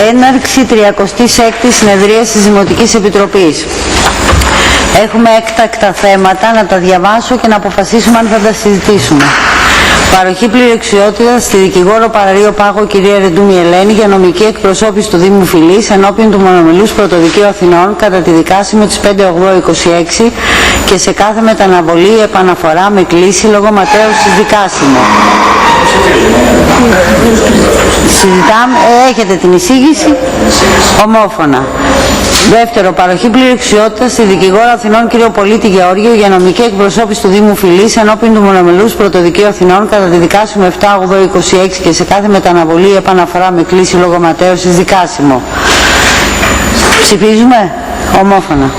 Έναρξη 36ης συνεδρίας της Δημοτικής Επιτροπής. Έχουμε έκτακτα θέματα, να τα διαβάσω και να αποφασίσουμε αν θα τα συζητήσουμε. Παροχή πληροεξιότητας στη δικηγόρο Παραρείο Πάγο κυρία Ρεντούμη Ελένη για νομική εκπροσώπηση του Δήμου Φυλής ενώπιον του Μονομιλούς Πρωτοδικείου Αθηνών κατά τη δικάσιμο της 5/8/26 και σε κάθε μεταναβολή ή επαναφορά με κλίση λόγω ματέωσης δικάσιμο. Συζητάμε, έχετε την εισήγηση, ομόφωνα. Δεύτερο, παροχή πληροεξιότητας στη δικηγόρο Αθηνών κ. Πολίτη Γεώργιο για νομική εκπροσώπηση του Δήμου Φυλής ενώπιον του Μονομιλούς Πρωτοδικείου Αθηνών κατά τη δικάσιμο 7/8/26 και σε κάθε μεταναβολή ή επαναφορά με κλίση λόγω ματέωσης δικάσιμο. Ψηφίζουμε, ομόφωνα.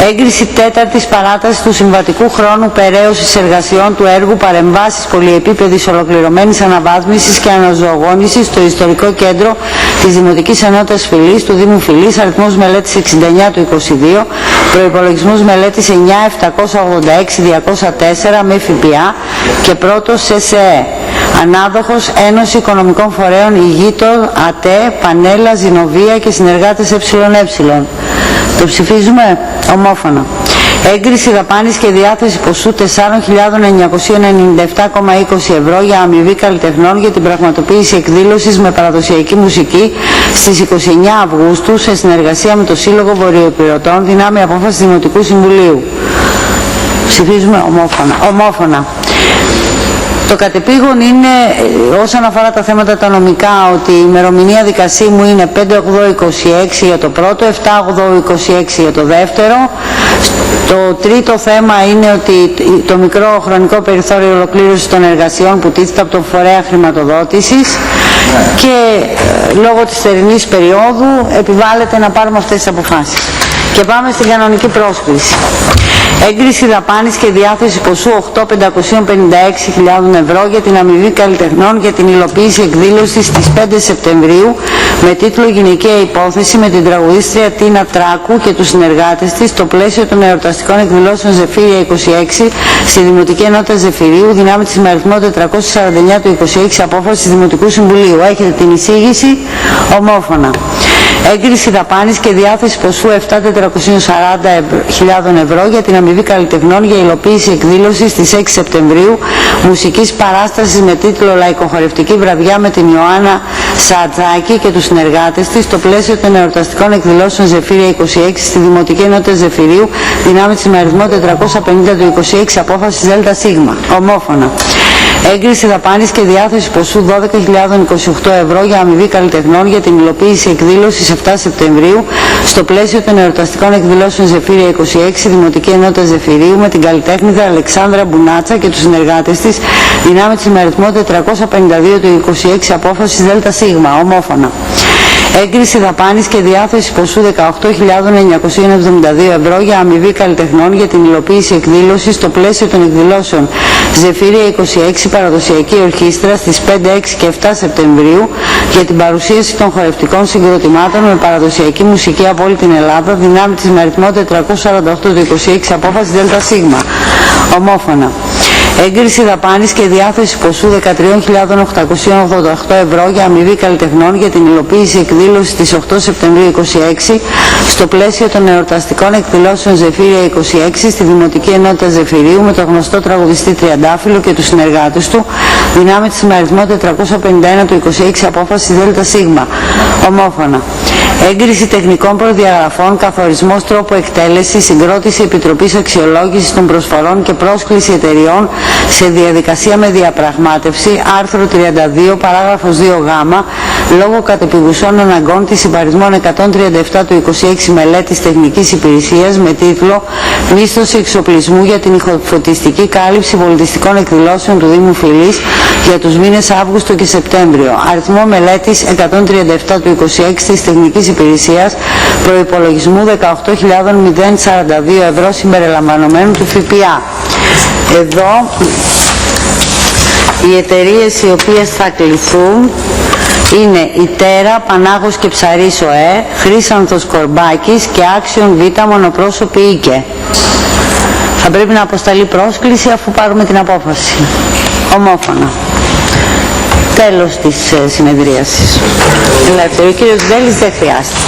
Έγκριση τέταρτης παράτασης του συμβατικού χρόνου περαίωσης εργασιών του έργου παρεμβάσεις πολυεπίπεδης ολοκληρωμένης αναβάθμισης και αναζωογόνησης στο ιστορικό κέντρο της Δημοτικής Ενότητας Φυλής του Δήμου Φυλής, αριθμός μελέτης 69 του 22, προϋπολογισμός μελέτης 9.786.204 με ΦΠΑ και πρώτος ΣΕΣΕ. Ανάδοχος Ένωση Οικονομικών Φορέων Υγείτων, ΑΤΕ, Πανέλα, Ζηνοβία και συνεργάτες ΕΕ. Το ψηφίζουμε, ομόφωνα. Έγκριση δαπάνης και διάθεση ποσού 4.997,20 ευρώ για αμοιβή καλλιτεχνών για την πραγματοποίηση εκδήλωσης με παραδοσιακή μουσική στις 29 Αυγούστου σε συνεργασία με το Σύλλογο Βορειοϊπειρωτών δυνάμει απόφαση Δημοτικού Συμβουλίου. Ψηφίζουμε, ομόφωνα. Το κατεπήγον είναι, όσον αφορά τα θέματα τα νομικά, ότι η ημερομηνία δικασίμου είναι 5/8/26 για το πρώτο, 7/8/26 για το δεύτερο. Το τρίτο θέμα είναι ότι το μικρό χρονικό περιθώριο ολοκλήρωσης των εργασιών που τίθεται από τον φορέα χρηματοδότησης και λόγω της θερινής περίοδου επιβάλλεται να πάρουμε αυτές τις αποφάσεις. Και πάμε στην κανονική πρόσκληση. Έγκριση δαπάνης και διάθεση ποσού 8.556.000 ευρώ για την αμοιβή καλλιτεχνών για την υλοποίηση εκδήλωσης στις 5 Σεπτεμβρίου με τίτλο «Γυναικεία υπόθεση» με την τραγουδίστρια Τίνα Τράκου και τους συνεργάτες της στο πλαίσιο των εορταστικών εκδηλώσεων Ζεφύρια 26 στη Δημοτική Ενότητα Ζεφυρίου δυνάμει της με αριθμό 449 του 26 απόφαση του Δημοτικού Συμβουλίου. Έχετε την εισήγηση, ομόφωνα. Έγκριση δαπάνης και διάθεση ποσού 7.440.000 ευρώ για την αμοιβή καλλιτεχνών για υλοποίηση εκδήλωσης στις 6 Σεπτεμβρίου μουσικής παράστασης με τίτλο «Λαϊκοχορευτική βραδιά» με την Ιωάννα Σατζάκη και τους συνεργάτες της στο πλαίσιο των εορταστικών εκδηλώσεων Ζεφύρια 26 στη Δημοτική Ενότητα Ζεφυρίου δυνάμει της με αριθμό 450 του 26 απόφασης ΔΣ. Ομόφωνα. Έγκριση δαπάνης και διάθεση ποσού 12.028 ευρώ για αμοιβή καλλιτεχνών για την υλοποίηση εκδήλωσης 7 Σεπτεμβρίου στο πλαίσιο των εορταστικών εκδηλώσεων Ζεφύρια 26 Δημοτική Ενότητα Ζεφυρίου με την καλλιτέχνηδα Αλεξάνδρα Μπουνάτσα και τους συνεργάτες της δυνάμει της με αριθμό 452 του 26 απόφασης ΔΣ. Ομόφωνα. Έγκριση δαπάνης και διάθεση ποσού 18.972 ευρώ για αμοιβή καλλιτεχνών για την υλοποίηση εκδήλωσης στο πλαίσιο των εκδηλώσεων Ζεφύρια 26 Παραδοσιακή Ορχήστρα στις 5, 6 και 7 Σεπτεμβρίου για την παρουσίαση των χορευτικών συγκροτημάτων με παραδοσιακή μουσική από όλη την Ελλάδα δυνάμει της με αριθμό 448 του 26 απόφαση ΔΣ. Ομόφωνα. Έγκριση δαπάνης και διάθεση ποσού 13.888 ευρώ για αμοιβή καλλιτεχνών για την υλοποίηση εκδήλωσης στις 8 Σεπτεμβρίου 26 στο πλαίσιο των εορταστικών εκδηλώσεων Ζεφύρια 26 στη Δημοτική Ενότητα Ζεφυρίου με τον γνωστό τραγουδιστή Τριαντάφυλλο και τους συνεργάτες του δυνάμει της με αριθμό 451 του 26 απόφαση ΔΣ. Ομόφωνα. Έγκριση τεχνικών προδιαγραφών, καθορισμός τρόπου εκτέλεσης, συγκρότηση επιτροπής αξιολόγησης των προσφορών και πρόσκληση εταιριών σε διαδικασία με διαπραγμάτευση, άρθρο 32, παράγραφος 2Γ, λόγω κατεπηγουσών αναγκών της υπαριθμών 137 του 26 μελέτης τεχνικής υπηρεσίας με τίτλο «Μίσθωση εξοπλισμού για την ηχοφωτιστική κάλυψη πολιτιστικών εκδηλώσεων του Δήμου Φυλής για τους μήνες Αύγουστο και Σεπτέμβριο». Αριθμό μελέτης 137 του 26 της τεχνικής υπηρεσίας, προϋπολογισμού 18.042 ευρώ συμπεριλαμβανομένου του ΦΠΑ. Εδώ οι εταιρείες οι οποίες θα κληθούν είναι η Τέρα, Πανάγος και Ψαρής ΟΕ, Χρύσανθος Κορμπάκης και Άξιον Β μονοπρόσωπη Ίκε. Θα πρέπει να αποσταλεί πρόσκληση αφού πάρουμε την απόφαση. Ομόφωνα. Τέλος της συνεδρίασης. Ελεύθερο. Ο κύριος Βέλης δεν χρειάστηκε.